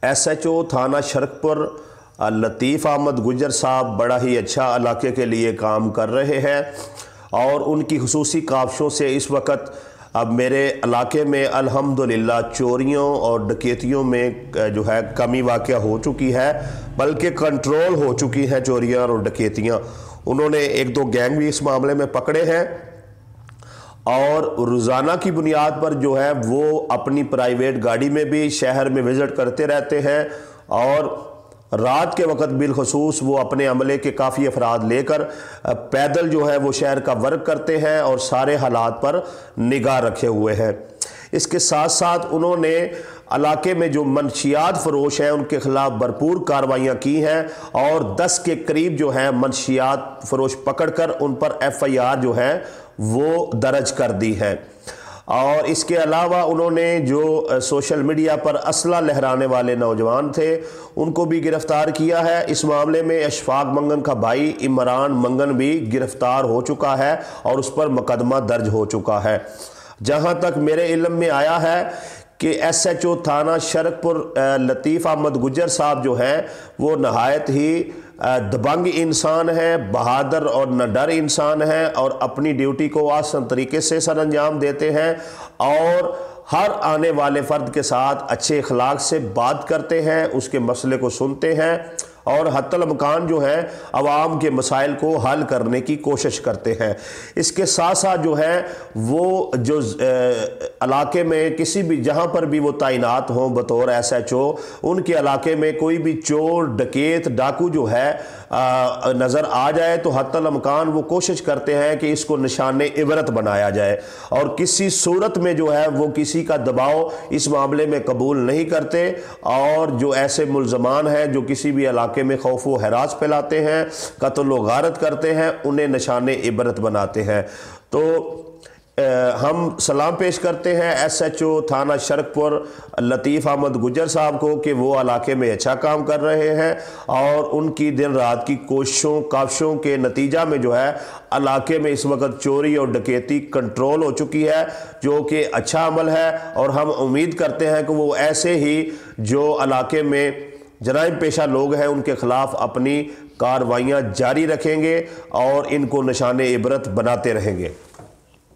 SHO थाना शरकपुर लतीफ़ अहमद गुजर साहब बड़ा ही अच्छा इलाके के लिए काम कर रहे हैं और उनकी खुसूसी काविशों से इस वक्त अब मेरे इलाके में अल्हम्दुलिल्लाह चोरियों और डकैतियों में जो है कमी वाक़या हो चुकी है, बल्कि कंट्रोल हो चुकी हैं चोरियां और डकैतियां। उन्होंने एक दो गैंग भी इस मामले में पकड़े हैं और रोज़ाना की बुनियाद पर जो है वो अपनी प्राइवेट गाड़ी में भी शहर में विज़िट करते रहते हैं और रात के वक्त बिलखसूस वो अपने अमले के काफ़ी अफराद लेकर पैदल जो है वो शहर का वर्क करते हैं और सारे हालात पर निगाह रखे हुए हैं। इसके साथ साथ उन्होंने इलाके में जो मनशियात फरोश हैं उनके खिलाफ भरपूर कार्रवाइयाँ की हैं और 10 के करीब जो है मनशियात फरोश पकड़कर उन पर FIR जो है वो दर्ज कर दी है। और इसके अलावा उन्होंने जो सोशल मीडिया पर असला लहराने वाले नौजवान थे उनको भी गिरफ्तार किया है। इस मामले में अशफाक मंगन का भाई इमरान मंगन भी गिरफ्तार हो चुका है और उस पर मुकदमा दर्ज हो चुका है। जहां तक मेरे इल्म में आया है कि SHO थाना शरकपुर लतीफ़ अहमद गुजर साहब जो हैं वो नहायत ही दबंग इंसान है, बहादुर और निडर इंसान है और अपनी ड्यूटी को आसान तरीके से सर अंजाम देते हैं और हर आने वाले फ़र्द के साथ अच्छे अखलाक से बात करते हैं, उसके मसले को सुनते हैं और हत्तल मकान जो है अवाम के मसाइल को हल करने की कोशिश करते हैं। इसके साथ साथ जो है वो जो इलाके में किसी भी जहाँ पर भी वो तैनात हों बतौर SHO उनके इलाके में कोई भी चोर डकैत डाकू जो है नज़र आ जाए तो हत्तल मकान वो कोशिश करते हैं कि इसको निशाने इबरत बनाया जाए और किसी सूरत में जो है वो किसी का दबाव इस मामले में कबूल नहीं करते और जो ऐसे मुल्ज़मान हैं जो किसी भी इलाके में खौफ व हरास फैलाते हैं, कत्ल व गारत करते हैं, उन्हें निशाने इबरत बनाते हैं। तो हम सलाम पेश करते हैं SHO थाना शरकपुर लतीफ़ अहमद गुजर साहब को कि वो इलाके में अच्छा काम कर रहे हैं और उनकी दिन रात की कोशिशों काविशों के नतीजा में जो है इलाके में इस वक्त चोरी और डकैती कंट्रोल हो चुकी है, जो कि अच्छा अमल है और हम उम्मीद करते हैं कि वो ऐसे ही जो इलाके में जराइम पेशा लोग हैं उनके खिलाफ अपनी कार्रवाइयाँ जारी रखेंगे और इनको निशाने इबरत बनाते रहेंगे।